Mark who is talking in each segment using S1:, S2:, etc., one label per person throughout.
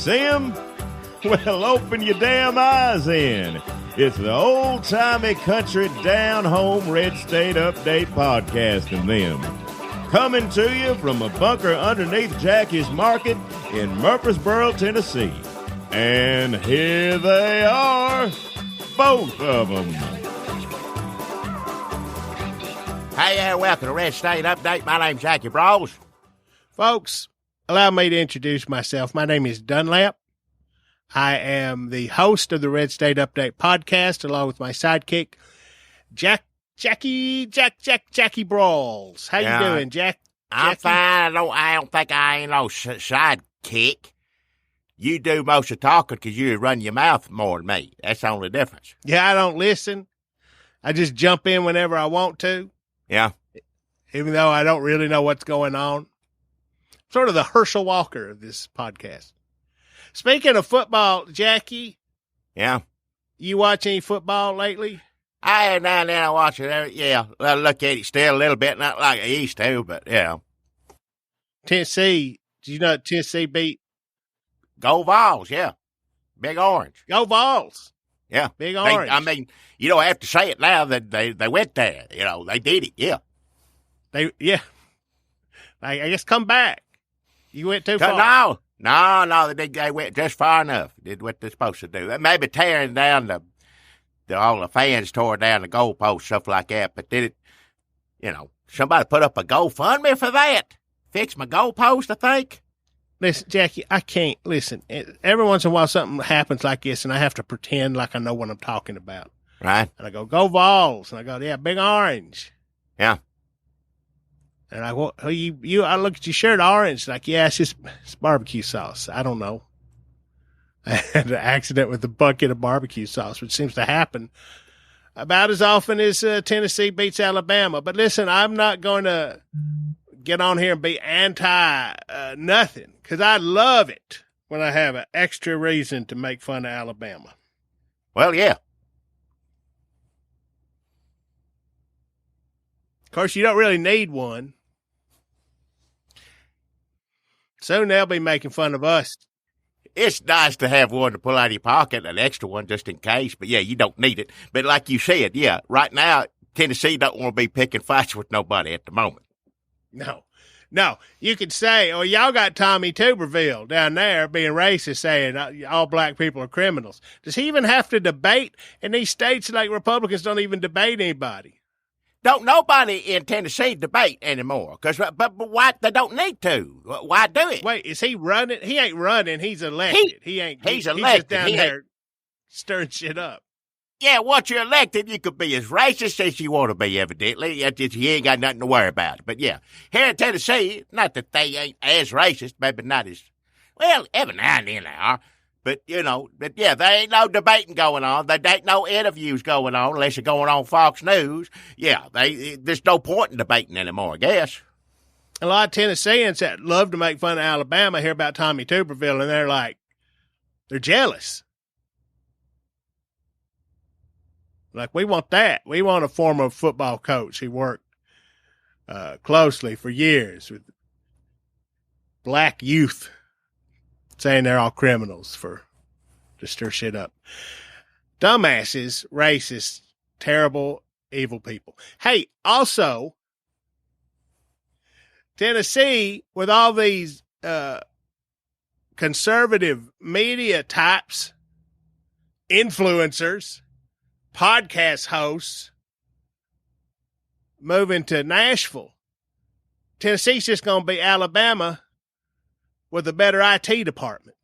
S1: See 'em? Well, open your damn eyes in. It's the old-timey country down-home red state update podcast and them. Coming to you from a bunker underneath Jackie's Market in Murfreesboro, Tennessee. And here they are, both of them.
S2: Hey there, welcome to Red State Update. My name's Jackie Brawls.
S3: Folks, allow me to introduce myself. My name is Dunlap. I am the host of the Red State Update podcast, along with my sidekick, Jackie Brawls. How you doing, Jack?
S2: I'm fine. I don't think I ain't no sidekick. You do most of the talking because you run your mouth more than me. That's the only difference.
S3: Yeah, I don't listen. I just jump in whenever I want to.
S2: Yeah.
S3: Even though I don't really know what's going on. Sort of the Herschel Walker of this podcast. Speaking of football, Jackie.
S2: Yeah.
S3: You watch any football lately?
S2: I now and then I watch it. Yeah. I look at it still a little bit, not like I used to, but yeah.
S3: Tennessee. Did you know that Tennessee beat?
S2: Go Vols, yeah. Big Orange.
S3: Go Vols.
S2: Yeah.
S3: Big Orange.
S2: I mean, you don't have to say it now that they went there. You know, they did it, yeah.
S3: I guess come back. You went too far.
S2: No, they went just far enough. Did what they're supposed to do. Maybe tearing down all the fans tore down the goalposts, stuff like that. But did it, somebody put up a GoFundMe for that? Fix my goalpost, I think.
S3: Listen, Jackie, I can't listen. Every once in a while something happens like this, and I have to pretend like I know what I'm talking about.
S2: Right.
S3: And I go Vols. And I go, yeah, Big Orange.
S2: Yeah.
S3: And I look at your shirt, orange. Like, yeah, it's barbecue sauce. I don't know. I had an accident with a bucket of barbecue sauce, which seems to happen about as often as Tennessee beats Alabama. But listen, I'm not going to get on here and be anti nothing, because I love it when I have an extra reason to make fun of Alabama.
S2: Well, yeah.
S3: Of course, you don't really need one. Soon they'll be making fun of us.
S2: It's nice to have one to pull out of your pocket, an extra one just in case. But, yeah, you don't need it. But like you said, yeah, right now, Tennessee don't want to be picking fights with nobody at the moment.
S3: No. You could say, oh, y'all got Tommy Tuberville down there being racist, saying all black people are criminals. Does he even have to debate? In these states, like Republicans don't even debate anybody.
S2: Don't nobody in Tennessee debate anymore. But why? They don't need to. Why do it?
S3: Wait, is he running? He ain't running. He's elected. He's elected.
S2: He's
S3: just down there stirring shit up.
S2: Yeah, once you're elected, you could be as racist as you want to be, evidently. You ain't got nothing to worry about. But, yeah, here in Tennessee, not that they ain't as racist, maybe not as, well, every now and then they are. But, there ain't no debating going on. There ain't no interviews going on unless you're going on Fox News. Yeah, there's no point in debating anymore, I guess.
S3: A lot of Tennesseans that love to make fun of Alabama hear about Tommy Tuberville, and they're jealous. Like, we want that. We want a former football coach who worked closely for years with black youth, saying they're all criminals to stir shit up. Dumbasses, racists, terrible, evil people. Hey, also, Tennessee, with all these conservative media types, influencers, podcast hosts, moving to Nashville, Tennessee's just going to be Alabama with a better IT department,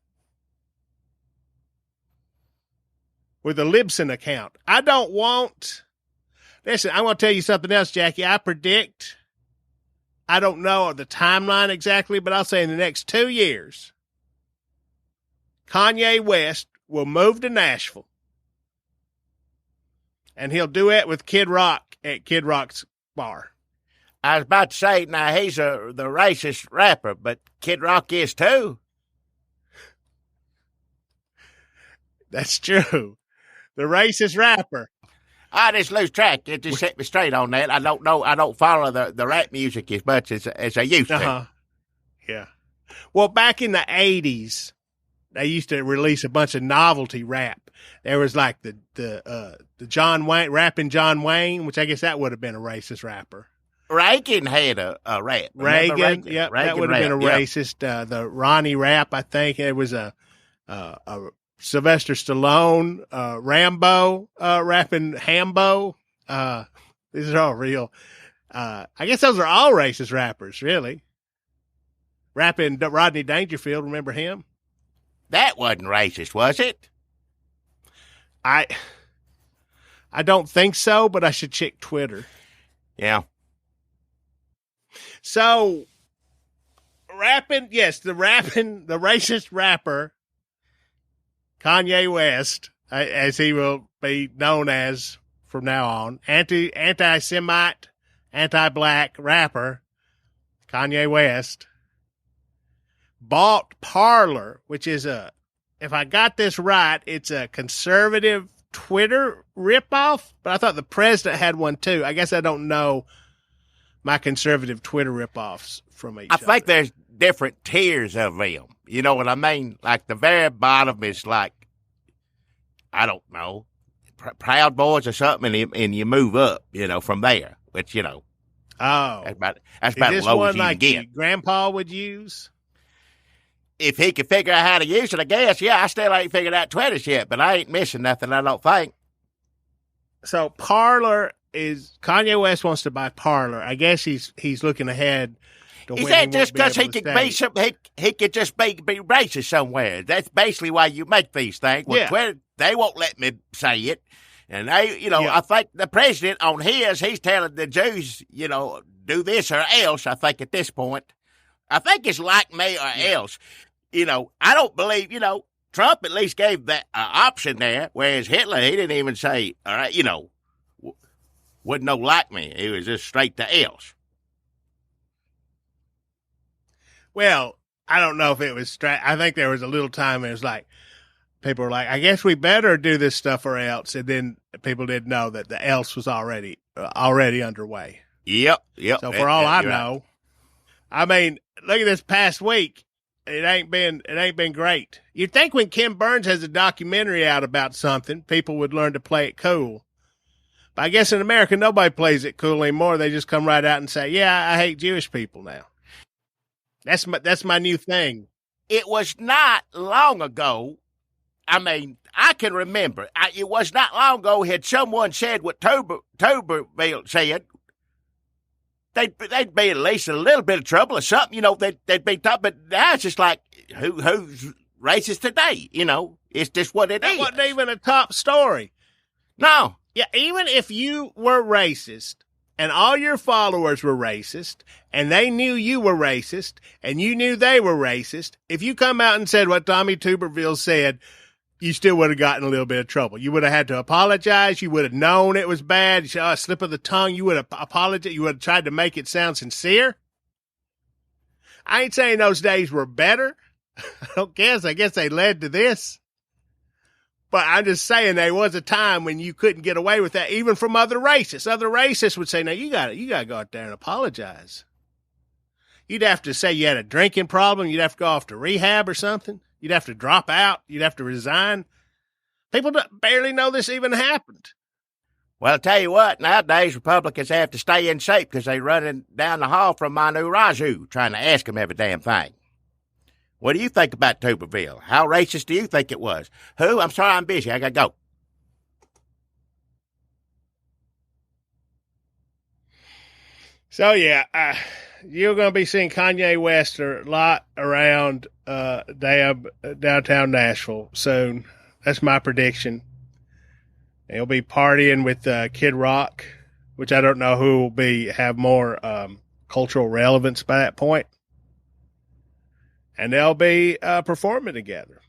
S3: with a Libsyn account. Listen, I'm going to tell you something else, Jackie. I predict, I don't know the timeline exactly, but I'll say in the next 2 years, Kanye West will move to Nashville, and he'll duet with Kid Rock at Kid Rock's bar.
S2: I was about to say, now, he's the racist rapper, but Kid Rock is too.
S3: That's true. The racist rapper.
S2: I just lose track. It just set me straight on that. I don't know. I don't follow the rap music as much as I used to.
S3: Uh-huh. Yeah. Well, back in the 80s, they used to release a bunch of novelty rap. There was like the John Wayne, rapping John Wayne, which I guess that would have been a racist rapper.
S2: Reagan had a rap.
S3: Reagan, yep,
S2: Reagan
S3: that would have been a
S2: rap,
S3: racist. The Ronnie rap, I think it was a Sylvester Stallone, Rambo, rapping Hambo. These are all real. I guess those are all racist rappers, really. Rapping Rodney Dangerfield, remember him?
S2: That wasn't racist, was it?
S3: I don't think so, but I should check Twitter.
S2: Yeah.
S3: So, the racist rapper, Kanye West, as he will be known as from now on, anti-Semite, anti-black rapper, Kanye West, bought Parler, which is if I got this right, it's a conservative Twitter ripoff, but I thought the president had one too. I guess I don't know my conservative Twitter ripoffs from each other.
S2: I think there's different tiers of them. You know what I mean? Like the very bottom is like, I don't know, Proud Boys or something, and you move up, from there, which,
S3: Oh.
S2: that's about as low as you can get.
S3: Your grandpa would use?
S2: If he could figure out how to use it, I guess. Yeah, I still ain't figured out Twitter yet, but I ain't missing nothing, I don't think.
S3: So Parler is Kanye West wants to buy Parler. I guess he's looking ahead.
S2: Is that just because he could he could just be racist somewhere? That's basically why you make these things. Well,
S3: yeah.
S2: Twitter, they won't let me say it, and I think the president on he's telling the Jews, do this or else. I think at this point, I think it's like me or else. I don't believe, Trump at least gave that option there, whereas Hitler, he didn't even say, all right, wouldn't know like me. It was just straight to else.
S3: Well, I don't know if it was straight. I think there was a little time it was like, people were like, I guess we better do this stuff or else. And then people didn't know that the else was already underway.
S2: Yep.
S3: So for all I know, I mean, look at this past week. It ain't been great. You'd think when Kim Burns has a documentary out about something, people would learn to play it cool. But I guess in America, nobody plays it cool anymore. They just come right out and say, yeah, I hate Jewish people now. That's my new thing.
S2: It was not long ago. I mean, I can remember. It was not long ago had someone said what Tuberville said. They'd be at least in a little bit of trouble or something, they'd be tough. But now it's just like, who's racist today? It's just what it is.
S3: That wasn't even a top story.
S2: No.
S3: Yeah, even if you were racist and all your followers were racist and they knew you were racist and you knew they were racist, if you come out and said what Tommy Tuberville said, you still would have gotten a little bit of trouble. You would have had to apologize. You would have known it was bad. You said, a slip of the tongue. You would have apologized. You would have tried to make it sound sincere. I ain't saying those days were better. I don't guess. I guess they led to this. But I'm just saying there was a time when you couldn't get away with that, even from other racists. Other racists would say, no, you got to go out there and apologize. You'd have to say you had a drinking problem. You'd have to go off to rehab or something. You'd have to drop out. You'd have to resign. People barely know this even happened.
S2: Well, I'll tell you what, nowadays Republicans have to stay in shape because they're running down the hall from Manu Raju trying to ask them every damn thing. What do you think about Tuberville? How racist do you think it was? Who? I'm sorry, I'm busy. I got to go.
S3: So, yeah, you're going to be seeing Kanye West a lot around downtown Nashville soon. That's my prediction. He'll be partying with Kid Rock, which I don't know who will have more cultural relevance by that point. And they'll be performing together.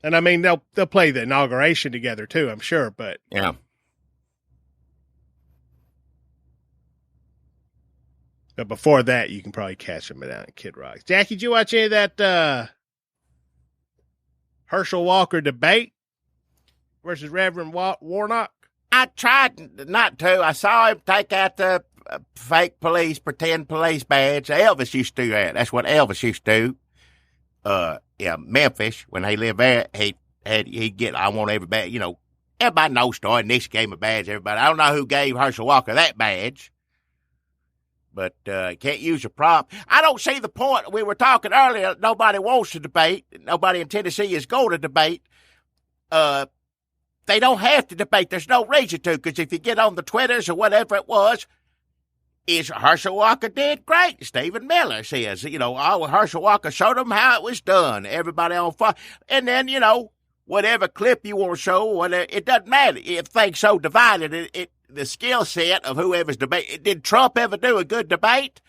S3: And I mean, they'll play the inauguration together too, I'm sure. But
S2: yeah.
S3: But before that, you can probably catch them down at Kid Rock. Jackie, did you watch any of that Herschel Walker debate versus Reverend Warnock?
S2: I tried not to. I saw him take out the fake police, pretend police badge. Elvis used to do that. That's what Elvis used to do. Memphis, when he lived there, he'd get, I want everybody, everybody knows story. Nixon gave him a badge, everybody. I don't know who gave Herschel Walker that badge, but can't use a prop. I don't see the point. We were talking earlier, nobody wants to debate. Nobody in Tennessee is going to debate. They don't have to debate. There's no reason to, because if you get on the Twitters or whatever it was, Herschel Walker did great. Stephen Miller says, Herschel Walker showed them how it was done. Everybody on fire. And then, whatever clip you want to show, whatever, it doesn't matter. If things so divided, the skill set of whoever's debating. Did Trump ever do a good debate?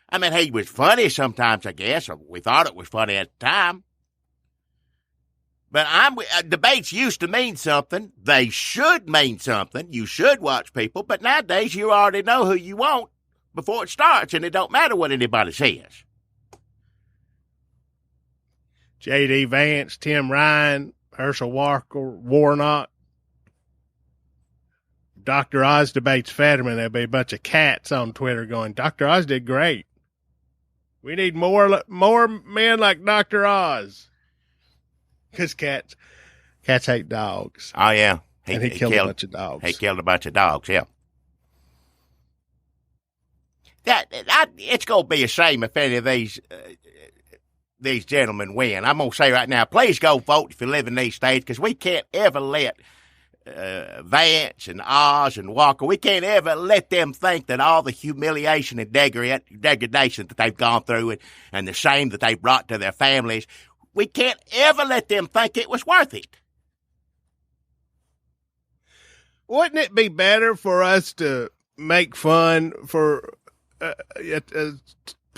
S2: I mean, he was funny sometimes, I guess. Or we thought it was funny at the time. But debates used to mean something. They should mean something. You should watch people. But nowadays, you already know who you want before it starts, and it don't matter what anybody says.
S3: J.D. Vance, Tim Ryan, Herschel Walker, Warnock. Dr. Oz debates Fetterman. There'll be a bunch of cats on Twitter going, Dr. Oz did great. We need more men like Dr. Oz. Because cats hate dogs.
S2: Oh, yeah.
S3: He killed a bunch of dogs.
S2: He killed a bunch of dogs, yeah. It's going to be a shame if any of these gentlemen win. I'm going to say right now, please go vote if you live in these states, because we can't ever let Vance and Oz and Walker, we can't ever let them think that all the humiliation and degradation that they've gone through and the shame that they brought to their families, we can't ever let them think it was worth it.
S3: Wouldn't it be better for us to make fun for a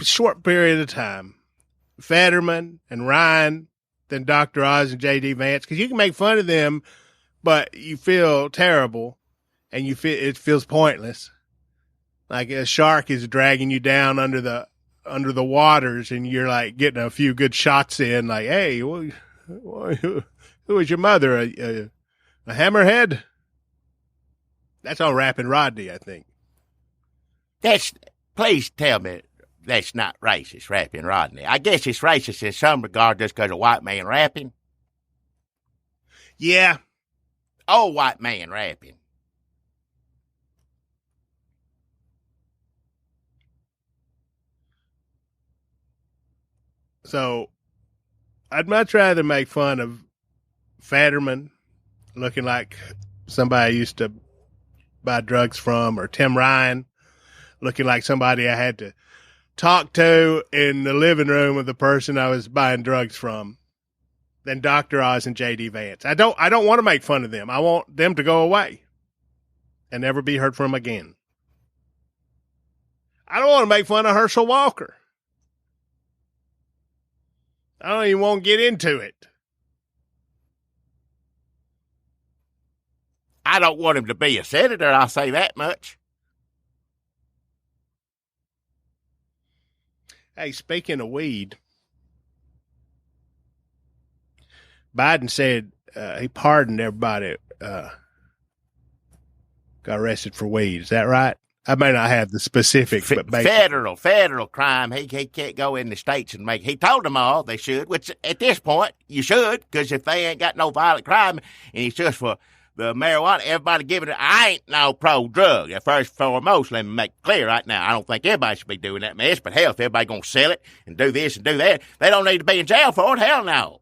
S3: short period of time, Fetterman and Ryan, than Dr. Oz and J.D. Vance? Because you can make fun of them, but you feel terrible, and it feels pointless. Like a shark is dragging you down under the waters, and you're like getting a few good shots in, like, hey, who was your mother? A hammerhead? That's on Rappin' Rodney, I think.
S2: Please tell me that's not racist, Rappin' Rodney. I guess it's racist in some regard just because a white man rapping.
S3: Yeah.
S2: Old white man rapping.
S3: So, I'd much rather make fun of Fetterman looking like somebody I used to buy drugs from, or Tim Ryan looking like somebody I had to talk to in the living room of the person I was buying drugs from, than Dr. Oz and J.D. Vance. I don't want to make fun of them. I want them to go away and never be heard from again. I don't want to make fun of Herschel Walker. I don't even want to get into it.
S2: I don't want him to be a senator, I'll say that much.
S3: Hey, speaking of weed, Biden said he pardoned everybody got arrested for weed. Is that right? I may not have the specifics, but basically.
S2: Federal crime. He can't go in the states and he told them all they should, which at this point you should, because if they ain't got no violent crime and it's just for the marijuana, everybody giving it. I ain't no pro-drug. First and foremost, let me make it clear right now. I don't think everybody should be doing that mess, but hell, if everybody going to sell it and do this and do that, they don't need to be in jail for it. Hell no.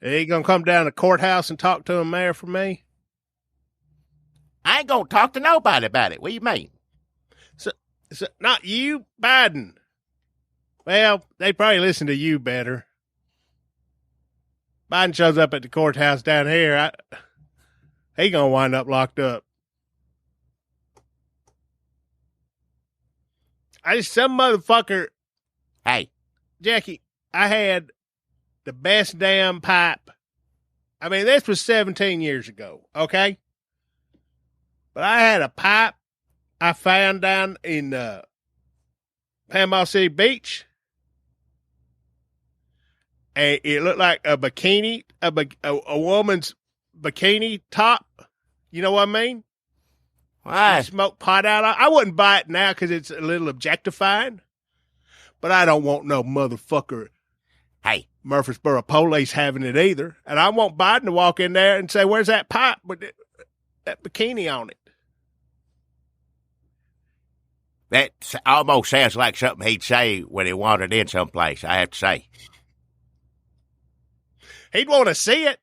S3: Are you going to come down to the courthouse and talk to him, Mayor, for me?
S2: I ain't going to talk to nobody about it. What do you mean?
S3: So not you, Biden. Well, they probably listen to you better. Biden shows up at the courthouse down here. He gonna wind up locked up. Some motherfucker.
S2: Hey,
S3: Jackie, I had the best damn pipe. I mean, this was 17 years ago, okay? But I had a pipe I found down in Panama City Beach. And it looked like a bikini, a woman's bikini top. You know what I mean?
S2: Why?
S3: You smoke pot out. I wouldn't buy it now because it's a little objectifying. But I don't want no motherfucker
S2: Hey,
S3: Murfreesboro police having it either. And I want Biden to walk in there and say, where's that pipe with that bikini on it?
S2: that almost sounds like something he'd say when he wandered in someplace, I have to say.
S3: He'd want to see it.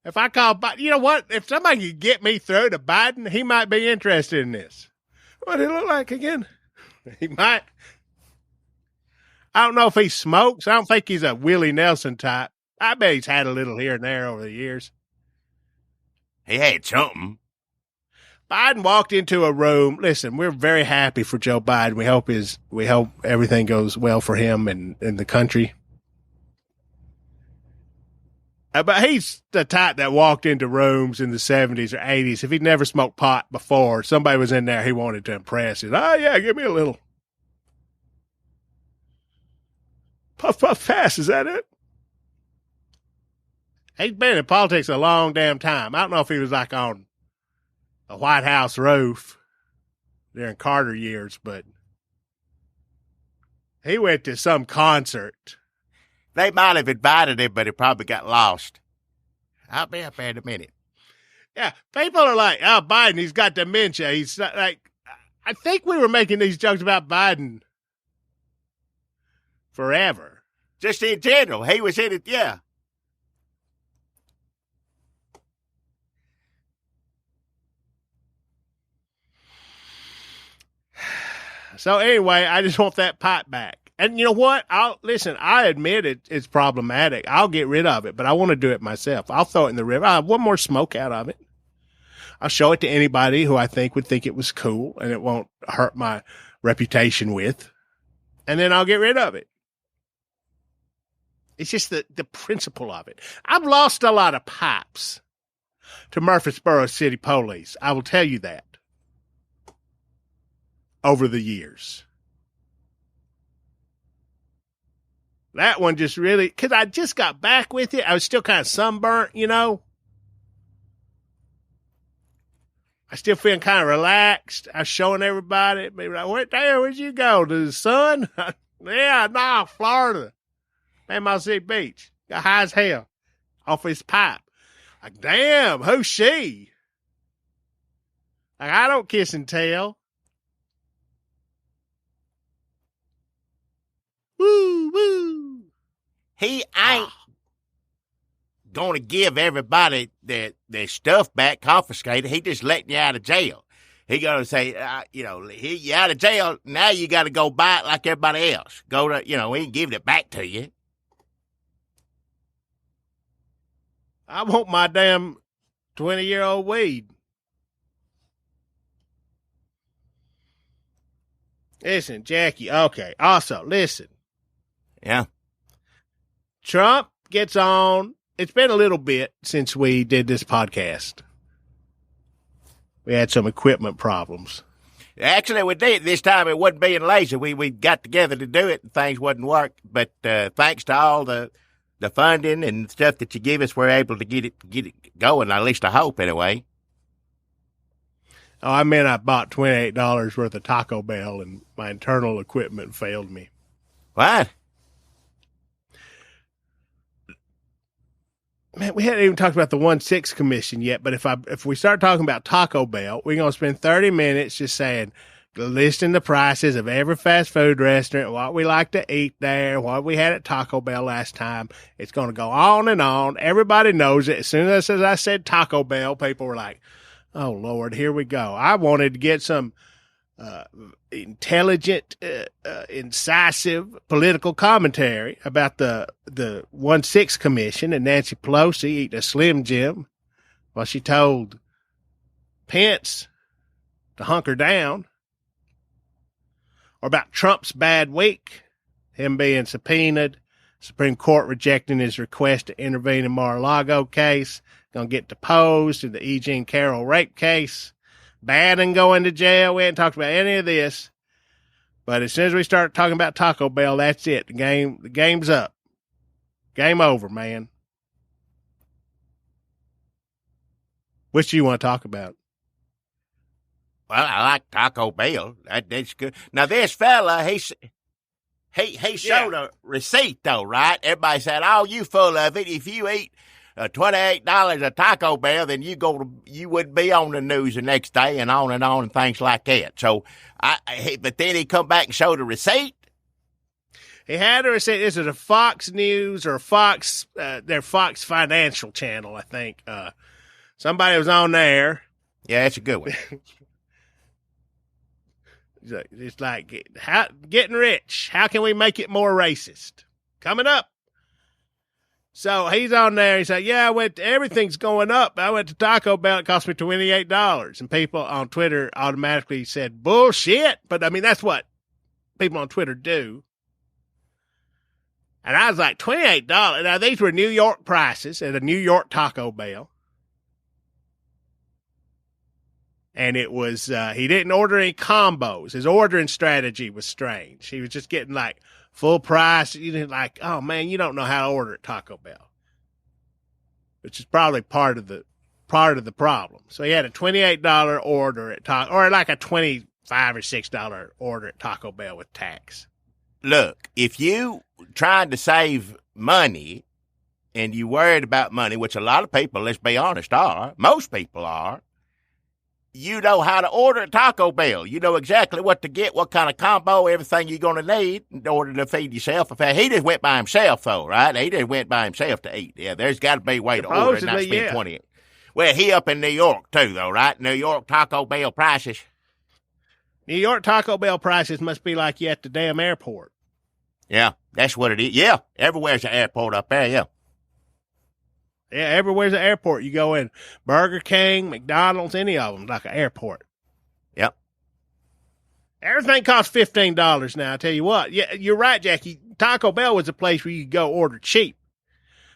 S3: If I call Biden, you know what? If somebody could get me through to Biden, he might be interested in this. What did he look like again? He might. I don't know if he smokes. I don't think he's a Willie Nelson type. I bet he's had a little here and there over the years.
S2: He had something.
S3: Biden walked into a room. Listen, we're very happy for Joe Biden. We hope everything goes well for him and the country. But he's the type that walked into rooms in the 70s or 80s. If he'd never smoked pot before, somebody was in there he wanted to impress. He'd, oh, yeah, give me a little. Puff, puff, pass. Is that it? He's been in politics a long damn time. I don't know if he was like on a White House roof during Carter years, but he went to some concert.
S2: They might have invited him, but he probably got lost. I'll be up there in a minute.
S3: Yeah, people are like, oh, Biden, he's got dementia. He's like, I think we were making these jokes about Biden forever.
S2: Just in general, he was in it, yeah.
S3: So anyway, I just want that pipe back. And you know what? I admit it's problematic. I'll get rid of it, but I want to do it myself. I'll throw it in the river. I'll have one more smoke out of it. I'll show it to anybody who I think would think it was cool and it won't hurt my reputation with. And then I'll get rid of it. It's just the principle of it. I've lost a lot of pipes to Murfreesboro City Police. I will tell you that. Over the years. That one just really, because I just got back with it. I was still kind of sunburnt, you know. I still feeling kind of relaxed. I was showing everybody. Maybe like, where'd you go? To the sun? Yeah, Florida. Panama City Beach. Got high as hell. Off his pipe. Like, damn, who's she? Like, I don't kiss and tell. Woo, woo.
S2: He ain't going to give everybody their stuff back confiscated. He just letting you out of jail. He going to say, you out of jail, now you got to go buy it like everybody else. Go to, he ain't giving it back to you.
S3: I want my damn 20-year-old weed. Listen, Jackie, okay. Also, listen.
S2: Yeah.
S3: Trump gets on. It's been a little bit since we did this podcast. We had some equipment problems.
S2: Actually, we did. This time it wasn't being lazy. We got together to do it and things wouldn't work. But thanks to all the funding and stuff that you give us, we're able to get it going, at least I hope anyway.
S3: Oh, I mean, I bought $28 worth of Taco Bell and my internal equipment failed me.
S2: What?
S3: Man, we hadn't even talked about the 1-6 commission yet, but if we start talking about Taco Bell, we're going to spend 30 minutes just saying, listing the prices of every fast food restaurant, what we like to eat there, what we had at Taco Bell last time. It's going to go on and on. Everybody knows it. As soon as I said Taco Bell, people were like, oh, Lord, here we go. I wanted to get some intelligent, incisive political commentary about the 1-6 commission and Nancy Pelosi eating a Slim Jim while she told Pence to hunker down, or about Trump's bad week, him being subpoenaed, Supreme Court rejecting his request to intervene in Mar-a-Lago case, going to get deposed in the E. Jean Carroll rape case, bad and going to jail. We hadn't talked about any of this. But as soon as we start talking about Taco Bell, that's it. The game's up. Game over, man. Which do you want to talk about?
S2: Well, I like Taco Bell. That's good. Now, this fella, He showed a receipt, though, right? Everybody said, oh, you full of it. If you eat $28 at Taco Bell, then you wouldn't be on the news the next day and on, things like that. So, but then he come back and showed a receipt.
S3: He had a receipt. This is a Fox News or Fox, their Fox Financial channel, I think. Somebody was on there.
S2: Yeah, that's a good one.
S3: It's like getting rich. How can we make it more racist? Coming up. So he's on there. He's like, yeah, everything's going up. I went to Taco Bell. It cost me $28. And people on Twitter automatically said, bullshit. But I mean, that's what people on Twitter do. And I was like, $28. Now, these were New York prices at a New York Taco Bell. And it was, he didn't order any combos. His ordering strategy was strange. He was just getting like full price. You didn't like, oh man, you don't know how to order at Taco Bell, which is probably part of the problem. So he had a $28 order at Taco, or like a $25 or $6 order at Taco Bell with tax.
S2: Look, if you trying to save money and you worried about money, which a lot of people, let's be honest, are, most people are, you know how to order at Taco Bell. You know exactly what to get, what kind of combo, everything you're going to need in order to feed yourself. In fact, he just went by himself, though, right? He just went by himself to eat. Yeah, there's got to be a way to order and not spend 20. Well, he up in New York, too, though, right? New York Taco Bell prices.
S3: New York Taco Bell prices must be like you at the damn airport.
S2: Yeah, that's what it is. Yeah, everywhere's an airport up there, yeah.
S3: Yeah, everywhere's an airport. You go in Burger King, McDonald's, any of them, like an airport.
S2: Yep.
S3: Everything costs $15 now, I tell you what. Yeah, you're right, Jackie. Taco Bell was a place where you could go order cheap.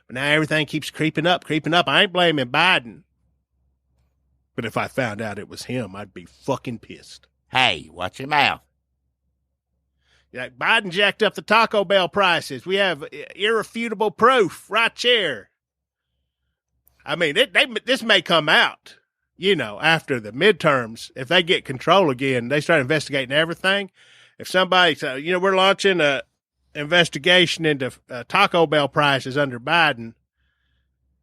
S3: But now everything keeps creeping up. I ain't blaming Biden. But if I found out it was him, I'd be fucking pissed.
S2: Hey, watch your mouth.
S3: Like, Biden jacked up the Taco Bell prices. We have irrefutable proof right here. I mean, this may come out, after the midterms. If they get control again, they start investigating everything. If somebody says, we're launching a investigation into Taco Bell prices under Biden.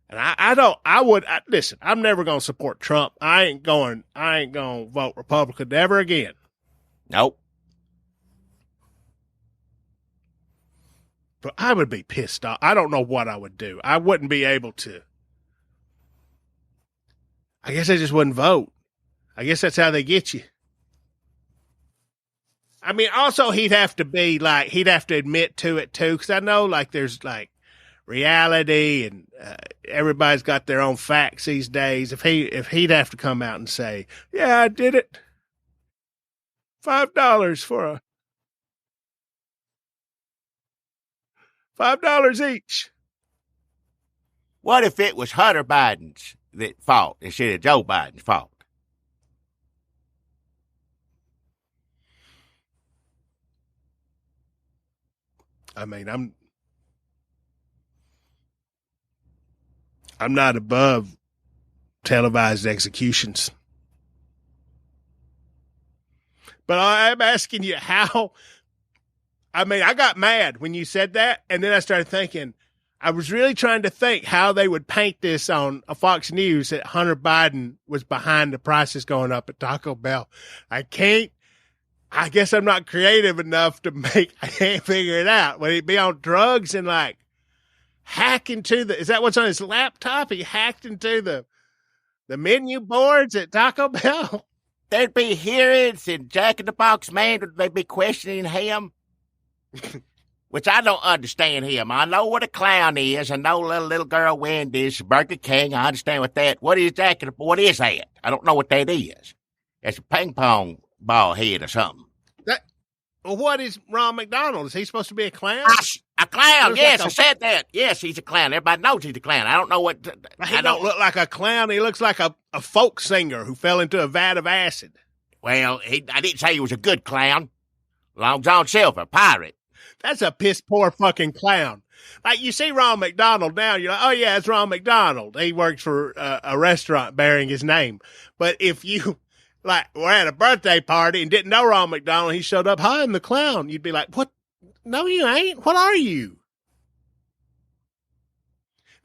S3: And listen, I'm never going to support Trump. I ain't going to vote Republican ever again.
S2: Nope.
S3: But I would be pissed off. I don't know what I would do. I wouldn't be able to. I guess I just wouldn't vote. I guess that's how they get you. I mean, also he'd have to admit to it too, because I know there's reality and everybody's got their own facts these days. If he'd have to come out and say, yeah, I did it. $5 for $5 each.
S2: What if it was Hunter Biden's fault instead of Joe Biden's fault?
S3: I mean, I'm not above televised executions. But I'm asking you how. I mean, I got mad when you said that, and then I started thinking, I was really trying to think how they would paint this on a Fox News that Hunter Biden was behind the prices going up at Taco Bell. I guess I'm not creative enough I can't figure it out. Would he be on drugs and hack into is that what's on his laptop? He hacked into the menu boards at Taco Bell?
S2: There'd be hearings and Jack in the Box Man, would they be questioning him? Which I don't understand him. I know what a clown is. I know little girl Wendy's, Burger King. I understand what that. What is that? What is that? I don't know what that is. It's a ping pong ball head or something.
S3: Well, what is Ron McDonald? Is he supposed to be a clown?
S2: A clown, yes, I said that. Yes, he's a clown. Everybody knows he's a clown. I don't know what.
S3: He don't look like a clown. He looks like a folk singer who fell into a vat of acid.
S2: Well, I didn't say he was a good clown. Long John Silver, pirate.
S3: That's a piss poor fucking clown. Like, you see Ron McDonald now, you're like, oh yeah, it's Ron McDonald. He works for a restaurant bearing his name. But if you were at a birthday party and didn't know Ron McDonald, he showed up, hi, I'm the clown. You'd be like, what No, you ain't. What are you?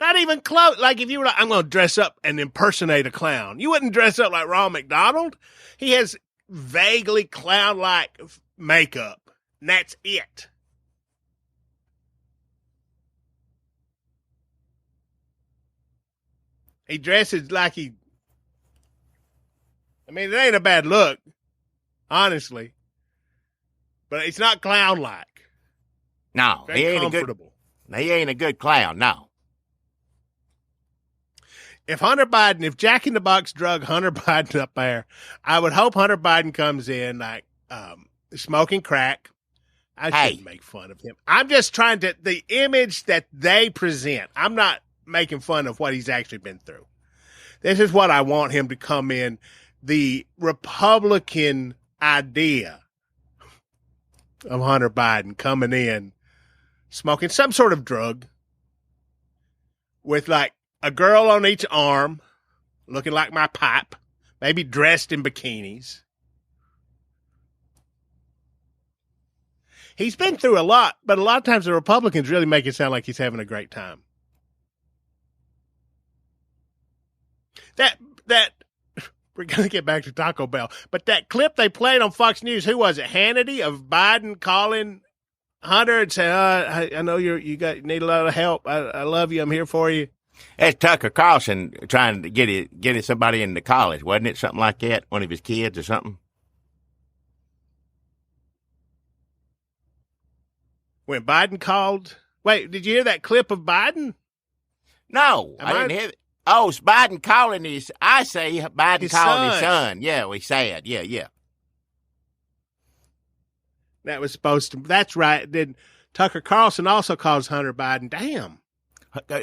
S3: Not even close. Like if you were like, I'm going to dress up and impersonate a clown. You wouldn't dress up like Ronald McDonald. He has vaguely clown-like makeup. And that's it. He dresses like he... I mean, it ain't a bad look, honestly. But it's not clown-like.
S2: No,
S3: Very
S2: he ain't
S3: comfortable.
S2: He ain't a good clown, no.
S3: If Jack in the Box drug Hunter Biden up there, I would hope Hunter Biden comes in like smoking crack. I shouldn't make fun of him. I'm just trying to, the image that they present, I'm not making fun of what he's actually been through. This is what I want him to come in, the Republican idea of Hunter Biden coming in, smoking some sort of drug with like a girl on each arm, looking like my pipe, maybe dressed in bikinis. He's been through a lot, but a lot of times the Republicans really make it sound like he's having a great time. That we're going to get back to Taco Bell, but that clip they played on Fox News, who was it? Hannity, of Biden calling Hunter and saying, I know you need a lot of help. I love you. I'm here for you.
S2: That's Tucker Carlson trying to get somebody into college, wasn't it? Something like that, one of his kids or something.
S3: When Biden called, wait, did you hear that clip of Biden?
S2: No, I didn't hear it. Oh, it's Biden calling Biden
S3: his
S2: calling
S3: son.
S2: his son. Yeah, we said, yeah.
S3: That was supposed to, that's right. Then Tucker Carlson also calls Hunter Biden. Damn.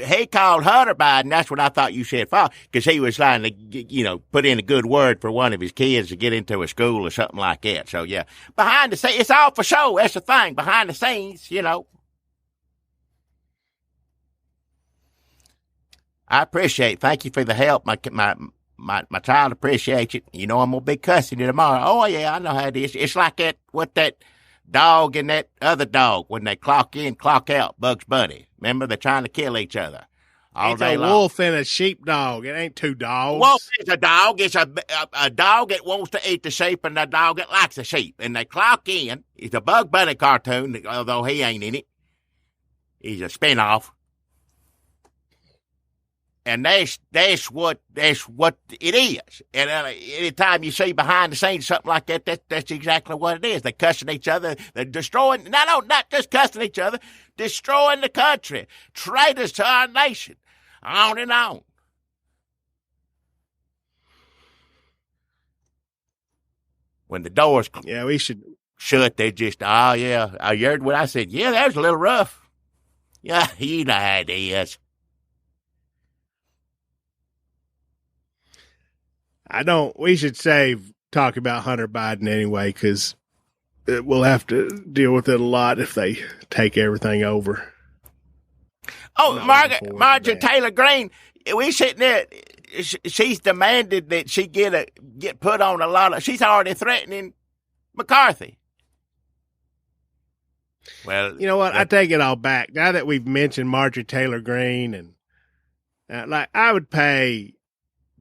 S2: He called Hunter Biden. That's what I thought you said, because he was trying to, put in a good word for one of his kids to get into a school or something like that. So, yeah, behind the scenes, it's all for show. That's the thing. Behind the scenes, I appreciate it. Thank you for the help. My child appreciates it. I'm going to be cussing you tomorrow. Oh, yeah, I know how it is. It's like that dog and that other dog when they clock in, clock out, Bugs Bunny. Remember, they're trying to kill each other all day long.
S3: It's a wolf and a sheepdog. It ain't two dogs.
S2: Wolf is a dog. It's a dog that wants to eat the sheep and a dog that likes the sheep. And they clock in. It's a Bugs Bunny cartoon, although he ain't in it. He's a spinoff. And that's what it is. And anytime you see behind the scenes something like that, that's exactly what it is. They're cussing each other. They're destroying, not just cussing each other, destroying the country. Traitors to our nation. On and on. When the doors
S3: we should
S2: shut, they just, oh, yeah. I heard what I said. Yeah, that was a little rough. Yeah, you know how it is.
S3: We should save talk about Hunter Biden anyway, because we'll have to deal with it a lot if they take everything over.
S2: Oh, Marjorie Taylor Greene, we sitting there, she's demanded that she get put on a lot of, she's already threatening McCarthy. Well,
S3: you know what? I take it all back. Now that we've mentioned Marjorie Taylor Greene, and I would pay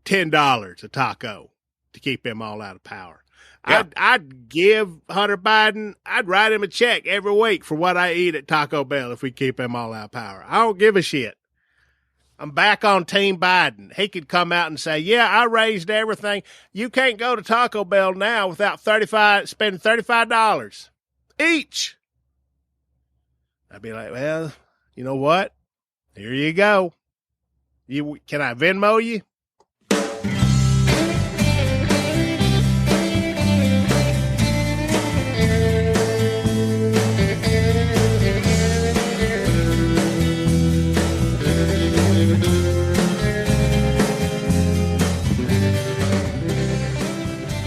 S3: $10 a taco to keep him all out of power. Yeah. I'd give Hunter Biden, I'd write him a check every week for what I eat at Taco Bell if we keep him all out of power. I don't give a shit. I'm back on Team Biden. He could come out and say, yeah, I raised everything. You can't go to Taco Bell now without spending $35 each. I'd be like, well, you know what? Here you go. Can I Venmo you?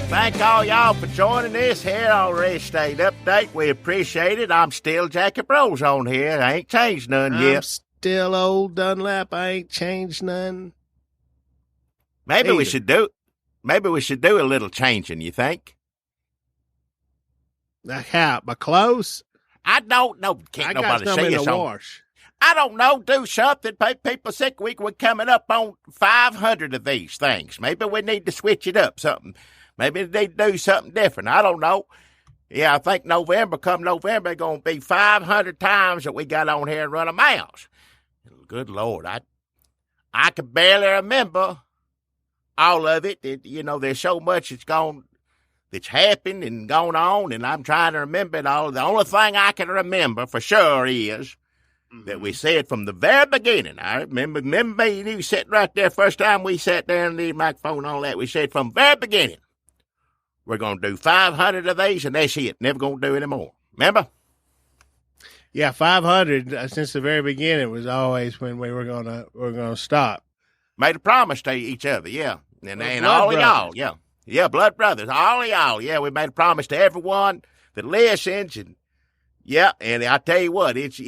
S2: Thank all y'all for joining us here on Red State Update. We appreciate it. I'm still Jacob Rose on here. I ain't changed none yet.
S3: I'm still old Dunlap. I ain't changed none.
S2: Maybe we should do a little changing, you think?
S3: Like how? My clothes?
S2: I don't know. Can't
S3: I got
S2: nobody
S3: some
S2: see
S3: in
S2: us
S3: the
S2: on.
S3: wash.
S2: I don't know. Do something. People sick. We're coming up on 500 of these things. Maybe we need to switch it up. Something. Maybe they need to do something different. I don't know. Yeah, I think come November, it's going to be 500 times that we got on here and run a mouse. Good Lord. I can barely remember all of it. There's so much that's happened and gone on, and I'm trying to remember it all. The only thing I can remember for sure is that we said from the very beginning. I remember me and you sitting right there first time we sat there and the microphone and all that. We said from the very beginning, we're going to do 500 of these, and that's it. Never going to do any more. Remember?
S3: Yeah, 500 since the very beginning was always when we were gonna stop.
S2: Made a promise to each other, yeah, and
S3: Blood
S2: all of
S3: brothers.
S2: y'all, yeah, blood brothers, all of y'all, yeah. We made a promise to everyone that listens, and yeah, and I tell you what, it's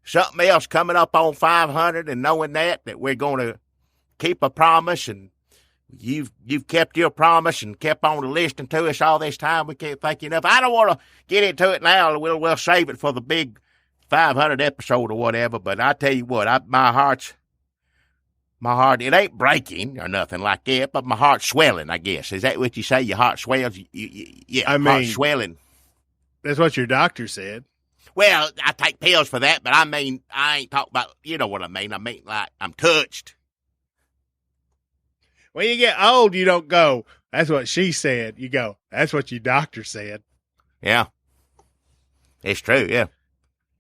S2: something else coming up on 500, and knowing that we're going to keep a promise, and you've kept your promise and kept on listening to us all this time. We can't thank you enough. I don't want to get into it now. We'll save it for the big 500 episode or whatever. But I tell you what, my heart, it ain't breaking or nothing like that, but my heart's swelling, I guess. Is that what you say? Your heart swells? Yeah, heart's swelling.
S3: That's what your doctor said.
S2: Well, I take pills for that, but I mean, I ain't talking about, you know what I mean. I mean, like, I'm touched.
S3: When you get old, you don't go, that's what she said. You go, that's what your doctor said.
S2: Yeah. It's true, yeah.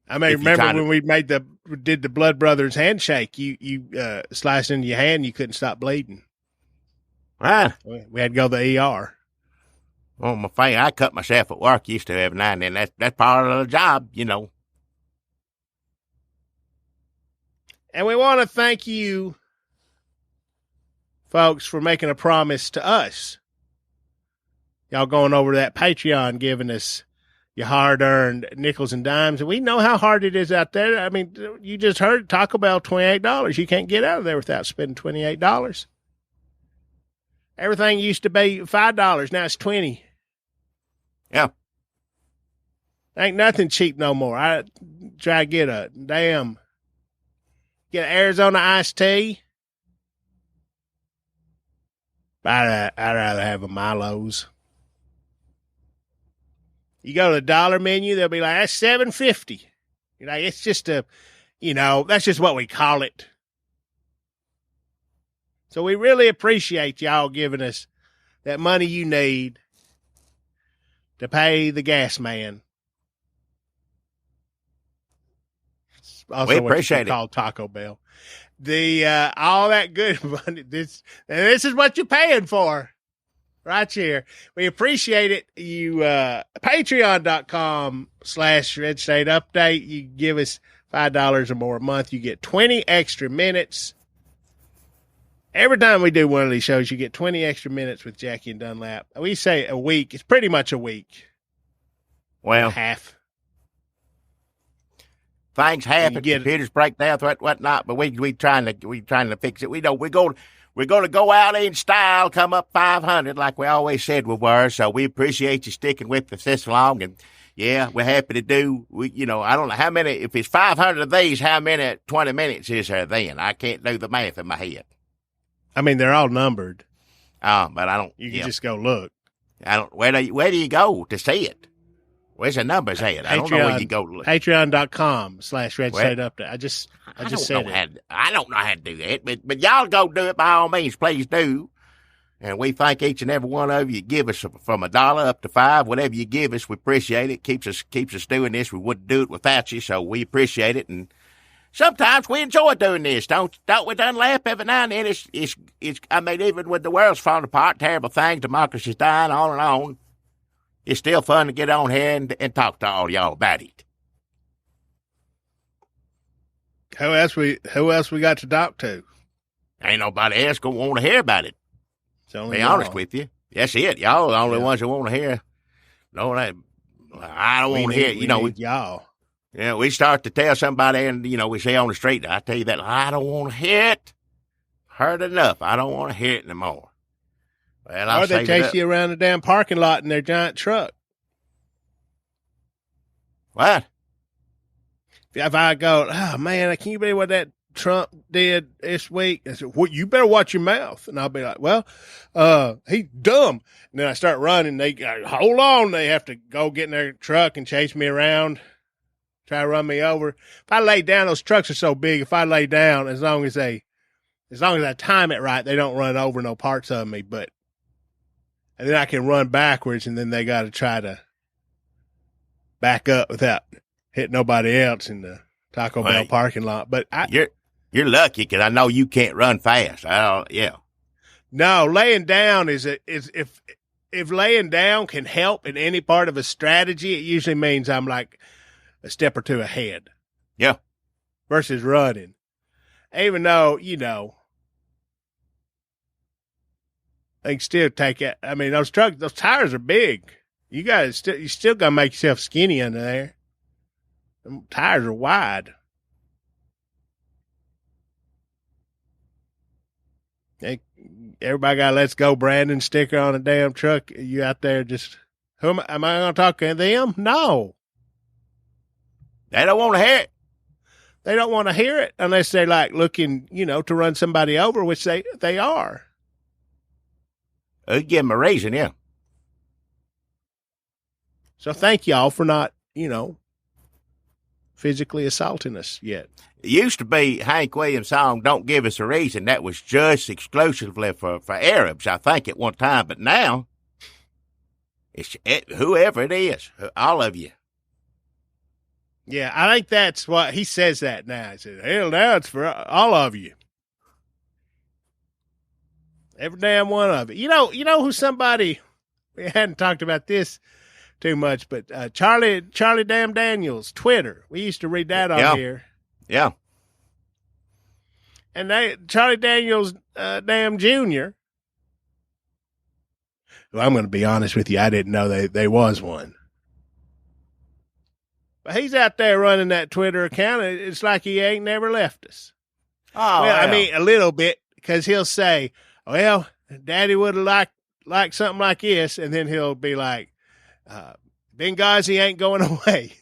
S3: I mean, remember when we did the Blood Brothers handshake, you sliced into your hand, you couldn't stop bleeding.
S2: Right.
S3: We had to go to the ER.
S2: Well, my finger, I cut myself at work, used to every now and then. That's part of the job, you know.
S3: And we want to thank you, folks, for making a promise to us. Y'all going over to that Patreon, giving us your hard-earned nickels and dimes. And we know how hard it is out there. I mean, you just heard Taco Bell, $28. You can't get out of there without spending $28. Everything used to be $5. Now it's $20.
S2: Yeah.
S3: Ain't nothing cheap no more. I try to get an Arizona iced tea. I'd rather have a Milo's. You go to the dollar menu, they'll be like, that's $7.50. You're like, it's just that's just what we call it. So we really appreciate y'all giving us that money you need to pay the gas man. Also
S2: we appreciate
S3: it. Called Taco Bell. All that good money. This is what you're paying for right here. We appreciate it. You, patreon.com/Red State Update. You give us $5 or more a month. You get 20 extra minutes. Every time we do one of these shows, you get 20 extra minutes with Jackie and Dunlap. We say a week. It's pretty much a week.
S2: Well,
S3: half.
S2: Things happen. Computers break down, whatnot. But we trying to fix it. We know we're going to go out in style, come up 500 like we always said we were. So we appreciate you sticking with us this long. And yeah, we're happy to do. I don't know how many. If it's 500 of these, how many 20 minutes is there then? I can't do the math in my head.
S3: I mean, they're all numbered.
S2: Oh, but I don't.
S3: You can just go look.
S2: I don't. Where do you go to see it? Where's the numbers at? I don't know where you go to look.
S3: Patreon.com/Red State Update. I just said it.
S2: I don't know how to do that, but y'all go do it by all means. Please do. And we thank each and every one of you. Give us from $1 up to $5, whatever you give us. We appreciate it. Keeps us doing this. We wouldn't do it without you, so we appreciate it. And sometimes we enjoy doing this, don't we? Dunlap every now and then. It's. I mean, even when the world's falling apart, terrible things, democracy's dying, on and on. It's still fun to get on here and talk to all y'all about it.
S3: Who else we got to talk to?
S2: Ain't nobody else gonna want to hear about it.
S3: Be
S2: honest with you. That's it. Y'all are the only ones that want to hear. No, I don't want to hear.
S3: Y'all.
S2: Yeah, we start to tell somebody, and we say on the street, I tell you that I don't want to hear it. Heard enough. I don't want to hear it anymore. Well,
S3: or they chase you around the damn parking lot in their giant truck.
S2: What?
S3: If I go, oh man, can you believe what that Trump did this week? I said, well, you better watch your mouth. And I'll be like, well, he's dumb. And then I start running. They go, hold on. They have to go get in their truck and chase me around, try to run me over. If I lay down, those trucks are so big. If I lay down, as long as I time it right, they don't run over no parts of me. And then I can run backwards, and then they got to try to back up without hitting nobody else in the Taco Bell parking lot. But
S2: you're lucky because I know you can't run fast. Yeah.
S3: No, laying down is if laying down can help in any part of a strategy, it usually means I'm like a step or two ahead.
S2: Yeah.
S3: Versus running. Even though, they can still take it. I mean, those tires are big. You still got to make yourself skinny under there. Them tires are wide. Everybody got a "Let's Go Brandon" sticker on a damn truck. You out there just, am I going to talk to them? No.
S2: They don't want to hear it.
S3: They don't want to hear it unless they're like looking, to run somebody over, which they are.
S2: Give them a reason, yeah.
S3: So thank y'all for not, physically assaulting us yet.
S2: It used to be Hank Williams' song, "Don't Give Us a Reason." That was just exclusively for Arabs, I think, at one time. But now, it's whoever it is, all of you.
S3: Yeah, I think that's what he says that now. He says, hell, now it's for all of you. Every damn one of it. You know who somebody, we hadn't talked about this too much, but Charlie Damn Daniels, Twitter. We used to read that on here.
S2: Yeah.
S3: And Charlie Daniels Damn Jr. Well, I'm going to be honest with you. I didn't know there was one. But he's out there running that Twitter account. It's like he ain't never left us.
S2: Oh,
S3: well, I mean, a little bit, because he'll say, well, Daddy would have liked something like this. And then he'll be like, Benghazi ain't going away.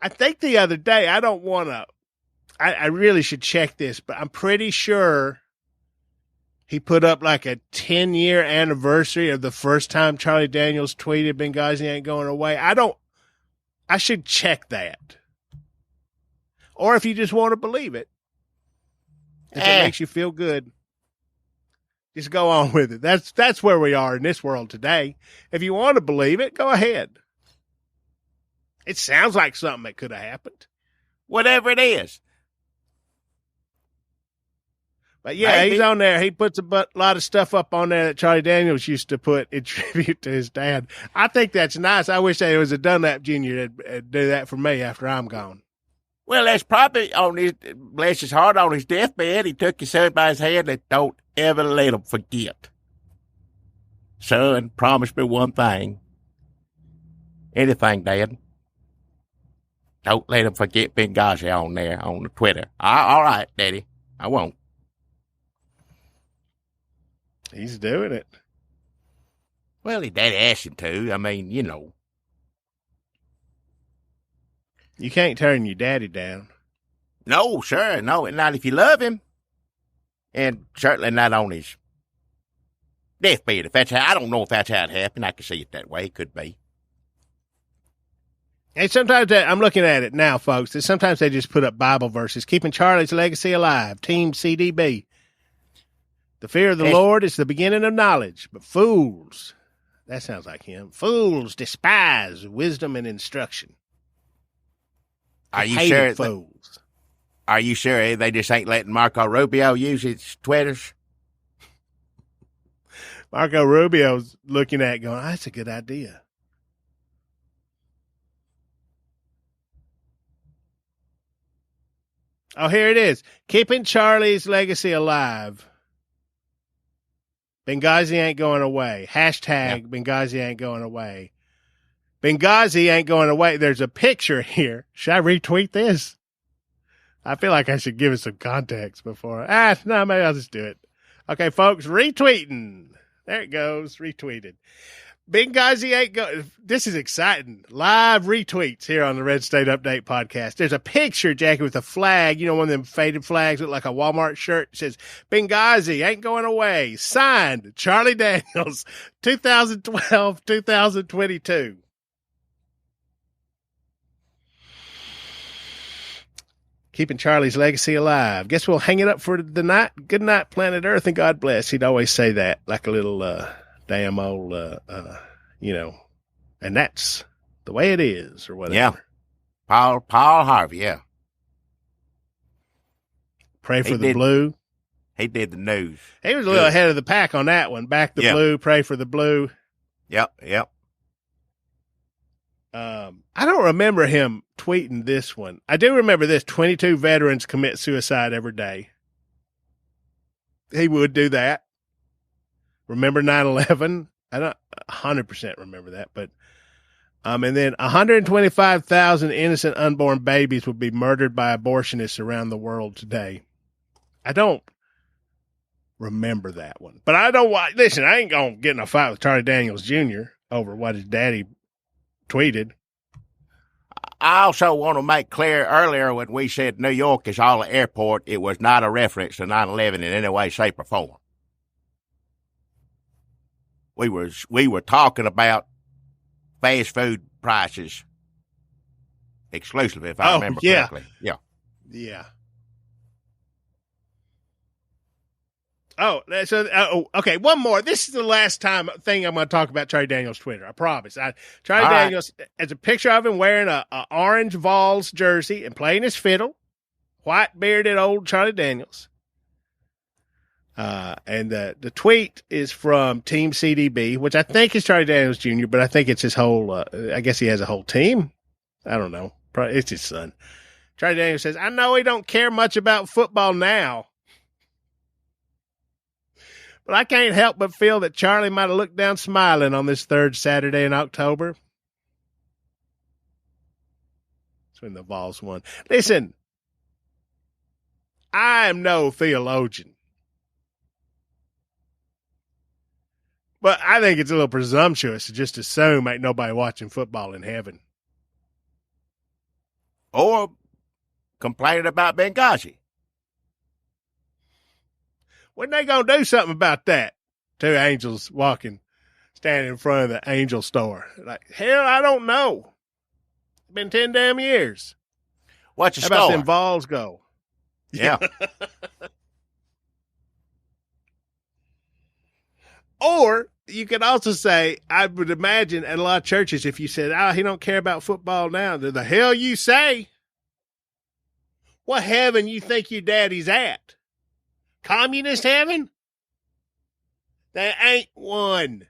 S3: I think the other day, I really should check this, but I'm pretty sure he put up like a 10-year anniversary of the first time Charlie Daniels tweeted Benghazi ain't going away. I should check that. Or if you just want to believe it, if it makes you feel good, just go on with it. That's where we are in this world today. If you want to believe it, go ahead. It sounds like something that could have happened.
S2: Whatever it is.
S3: But yeah, he's on there. He puts a lot of stuff up on there that Charlie Daniels used to put in tribute to his dad. I think that's nice. I wish there was a Dunlap Jr. that'd do that for me after I'm gone.
S2: Well, that's probably on his, bless his heart, on his deathbed. He took his son by his hand and don't ever let him forget. Son, promise me one thing. Anything, Dad. Don't let him forget Benghazi on there, on the Twitter. All right, Daddy. I won't.
S3: He's doing it.
S2: Well, his daddy asked him to. I mean,
S3: You can't turn your daddy down.
S2: No, sir. No, not if you love him. And certainly not on his deathbed. If that's how, I don't know if that's how it happened. I can see it that way. It could be.
S3: And sometimes I'm looking at it now, folks. That sometimes they just put up Bible verses, keeping Charlie's legacy alive. Team CDB. The fear of the Lord is the beginning of knowledge, but fools, that sounds like him, fools despise wisdom and instruction.
S2: Are you sure?
S3: Fools.
S2: Are you sure they just ain't letting Marco Rubio use his Twitters?
S3: Marco Rubio's looking at it going, that's a good idea. Oh, here it is. Keeping Charlie's legacy alive. Benghazi ain't going away. Hashtag Benghazi ain't going away. Benghazi ain't going away. There's a picture here. Should I retweet this? I feel like I should give it some context before. No, maybe I'll just do it. Okay, folks, retweeting There it goes. Retweeted. Benghazi ain't go. This is exciting. Live retweets here on the Red State Update podcast. There's a picture, Jackie, with a flag. You know, one of them faded flags look like a Walmart shirt. It says, Benghazi ain't going away. Signed, Charlie Daniels, 2012-2022. Keeping Charlie's legacy alive. Guess we'll hang it up for the night. Good night, planet Earth, and God bless. He'd always say that like a little damn old, and that's the way it is, or whatever.
S2: Yeah. Paul Harvey, yeah.
S3: Pray for the blue.
S2: He did the news.
S3: He was a little ahead of the pack on that one. Back the blue, pray for the blue.
S2: Yep.
S3: I don't remember him tweeting this one. I do remember this. 22 veterans commit suicide every day. He would do that. Remember 9/11? I don't 100% remember that, but and then 125,000 innocent unborn babies would be murdered by abortionists around the world today. I don't remember that one, but I don't want. Listen, I ain't gonna get in a fight with Charlie Daniels Jr. over what his daddy tweeted.
S2: I also want to make clear earlier when we said New York is all an airport, it was not a reference to 9/11 in any way, shape, or form. We were talking about fast food prices exclusively, if I remember correctly.
S3: Yeah. Oh, so okay. One more. This is the last thing I'm going to talk about Charlie Daniels' Twitter. I promise. Charlie Daniels has a picture of him wearing a orange Vols jersey and playing his fiddle. White bearded old Charlie Daniels. And the tweet is from Team CDB, which I think is Charlie Daniels Jr., but I think it's his whole. I guess he has a whole team. I don't know. Probably it's his son. Charlie Daniels says, "I know he don't care much about football now, but I can't help but feel that Charlie might have looked down smiling on this third Saturday in October." That's when the Vols won. Listen, I am no theologian, but I think it's a little presumptuous to just assume ain't nobody watching football in heaven.
S2: Or complaining about Benghazi.
S3: When they going to do something about that? Two angels standing in front of the angel store. Like, hell, I don't know. It's been 10 damn years.
S2: What's your
S3: How about
S2: score?
S3: them Vols go?
S2: Yeah.
S3: Or you could also say, I would imagine at a lot of churches, if you said, he don't care about football now, the hell you say? What heaven you think your daddy's at? Communist heaven? There ain't one.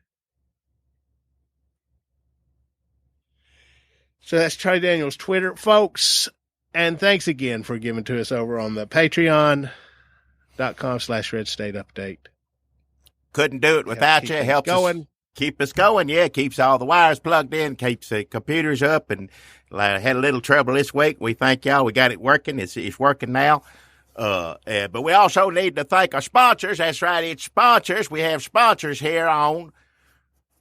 S3: So that's Charlie Daniels' Twitter, folks. And thanks again for giving to us over on the patreon.com/Red State Update.
S2: Couldn't do it without you. Helps us keep us going. Yeah, keeps all the wires plugged in, keeps the computers up, and had a little trouble this week. We thank y'all. We got it working. It's working now. But we also need to thank our sponsors. That's right, it's sponsors. We have sponsors here on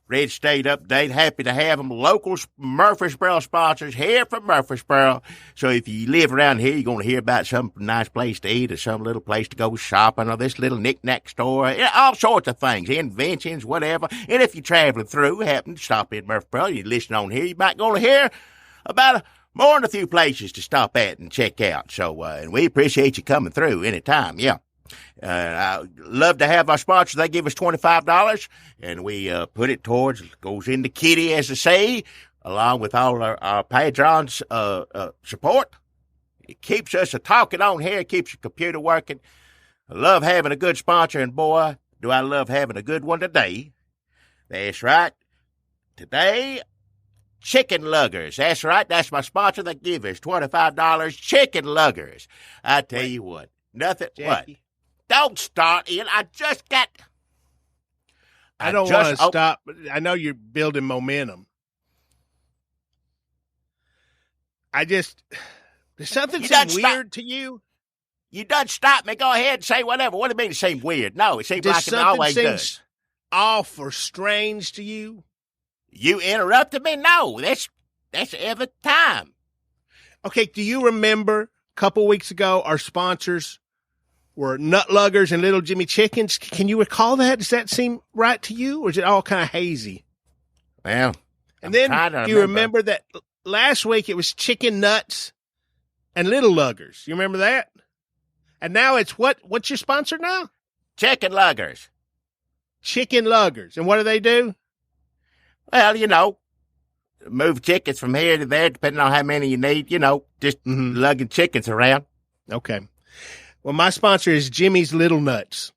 S2: Red State Update. Happy to have them. Local Murfreesboro sponsors here from Murfreesboro. So if you live around here, you're going to hear about some nice place to eat or some little place to go shopping or this little knick-knack store. All sorts of things, inventions, whatever. And if you're traveling through, happen to stop in Murfreesboro, you listen on here, you might going to hear about more than a few places to stop at and check out. So, and we appreciate you coming through anytime. Yeah. I love to have our sponsors. They give us $25, and we put it goes into kitty, as they say, along with all our patrons' support. It keeps us talking on here, keeps your computer working. I love having a good sponsor, and boy, do I love having a good one today. That's right. Today, Chicken Luggers. That's right. That's my sponsor. They give us $25. Chicken Luggers. I tell you what, nothing.
S3: Jackie.
S2: What? Don't start, Ian. I just got.
S3: I don't want to stop. I know you're building momentum. There's something weird to you.
S2: You done stop me. Go ahead and say whatever. What do you mean it seems weird? No, it seems like it always does.
S3: off or strange to you?
S2: You interrupted me? No, that's every time.
S3: Okay, do you remember a couple weeks ago our sponsors were Nut Luggers and Little Jimmy Chickens? Can you recall that? Does that seem right to you, or is it all kind of hazy?
S2: Well,
S3: and then do you remember that last week it was Chicken Nuts and Little Luggers? You remember that? And now it's what? What's your sponsor now?
S2: Chicken Luggers.
S3: Chicken Luggers. And what do they do?
S2: Well, you know, move chickens from here to there, depending on how many you need, you know, just lugging chickens around.
S3: Okay. Well, my sponsor is Jimmy's Little Nuts.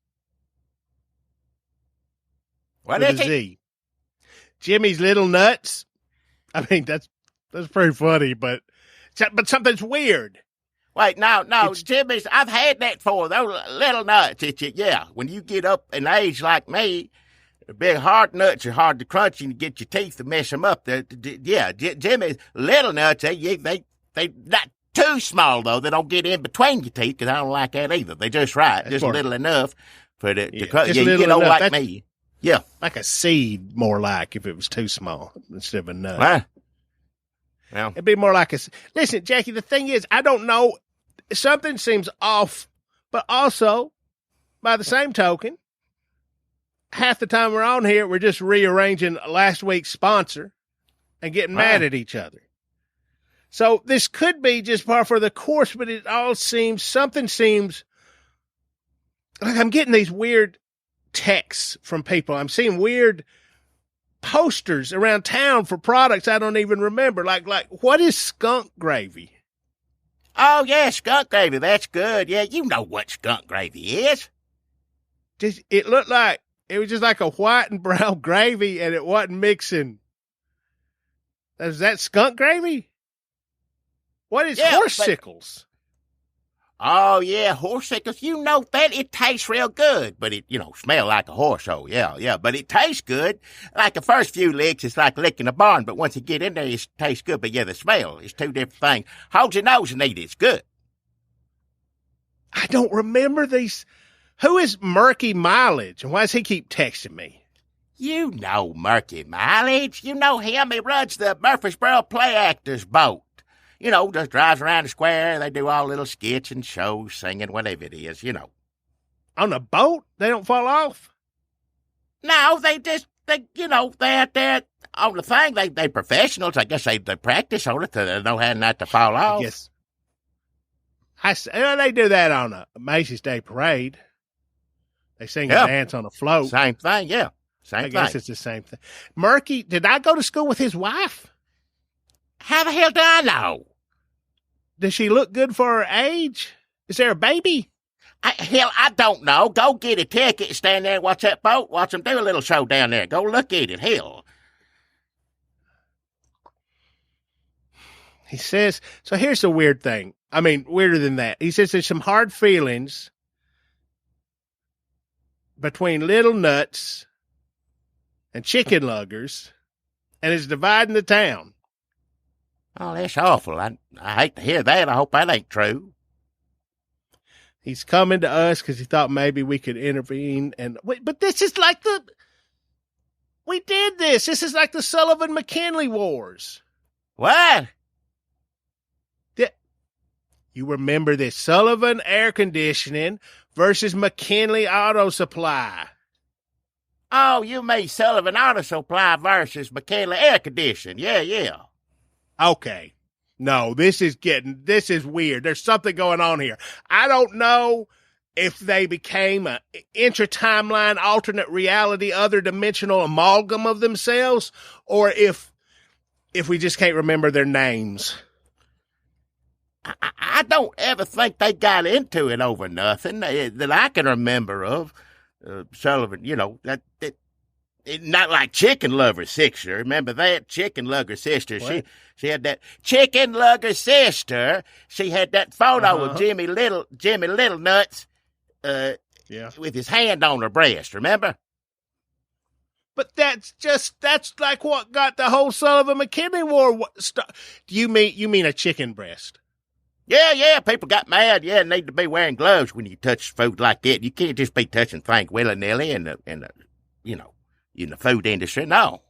S2: What
S3: with
S2: is
S3: a
S2: it?
S3: Z. Jimmy's Little Nuts. I mean, that's pretty funny, but something's weird.
S2: Wait, no, Jimmy's, I've had that before. Those little nuts, yeah. When you get up in age like me, the big hard nuts are hard to crunch and you get your teeth to mess them up. Jimmy's little nuts, they not too small, though. They don't get in between your teeth, because I don't like that either. They're just right, just little enough for the crunch. Yeah, you get old like me. Yeah.
S3: Like a seed, more like, if it was too small instead of a nut.
S2: Huh? Well,
S3: it'd be more like a... Listen, Jackie, the thing is, I don't know. Something seems off, but also, by the same token, half the time we're on here, we're just rearranging last week's sponsor and getting mad at each other. So this could be just par for the course, but something seems like I'm getting these weird texts from people. I'm seeing weird posters around town for products I don't even remember. Like what is skunk gravy?
S2: Oh, yeah, skunk gravy. That's good. Yeah, you know what skunk gravy is.
S3: It looked like it was just like a white and brown gravy, and it wasn't mixing. Is that skunk gravy? What is horsesickles?
S2: Oh, yeah, horsesickles. You know that. It tastes real good, but it, smell like a horse. Oh, yeah. But it tastes good. Like the first few licks, it's like licking a barn, but once you get in there, it tastes good. But yeah, the smell is two different things. Hold your nose and eat it. It's good.
S3: I don't remember these. Who is Murky Mileage, and why does he keep texting me?
S2: You know Murky Mileage. You know him. He runs the Murfreesboro Play Actors boat. Just drives around the square. They do all little skits and shows, singing, whatever it is,
S3: On a boat? They don't fall off?
S2: No, they out there on the thing. They professionals. I guess they practice on it. They know how not to fall off.
S3: Yes. They do that on a Macy's Day Parade. They sing and dance on a float.
S2: Same thing, yeah. Same thing.
S3: I guess it's the same thing. Murky, did I go to school with his wife?
S2: How the hell do I know?
S3: Does she look good for her age? Is there a baby?
S2: I don't know. Go get a ticket and stand there and watch that boat. Watch them do a little show down there. Go look at it. Hell.
S3: He says, so here's the weird thing. I mean, weirder than that. He says there's some hard feelings between Little Nuts and Chicken Luggers, and it's dividing the town.
S2: Oh, that's awful. I hate to hear that. I hope that ain't true.
S3: He's coming to us because he thought maybe we could intervene. But this is like we did this. This is like the Sullivan-McKinley Wars.
S2: What?
S3: You remember this? Sullivan Air Conditioning versus McKinley Auto Supply.
S2: Oh, you mean Sullivan Auto Supply versus McKinley Air Conditioning. Yeah.
S3: Okay. No, this is weird. There's something going on here. I don't know if they became an intra-timeline, alternate reality, other dimensional amalgam of themselves, or if we just can't remember their names.
S2: I don't ever think they got into it over nothing that I can remember of. Sullivan, that not like Chicken Lover Sister. Remember that? Chicken Lover Sister. What? She had that Chicken Lover Sister. She had that photo of Jimmy Little Nuts with his hand on her breast, remember?
S3: But that's like what got the whole Sullivan-McKinley War. You mean a chicken breast?
S2: Yeah, people got mad. Yeah, need to be wearing gloves when you touch food like that. You can't just be touching things willy-nilly and in the food industry. No.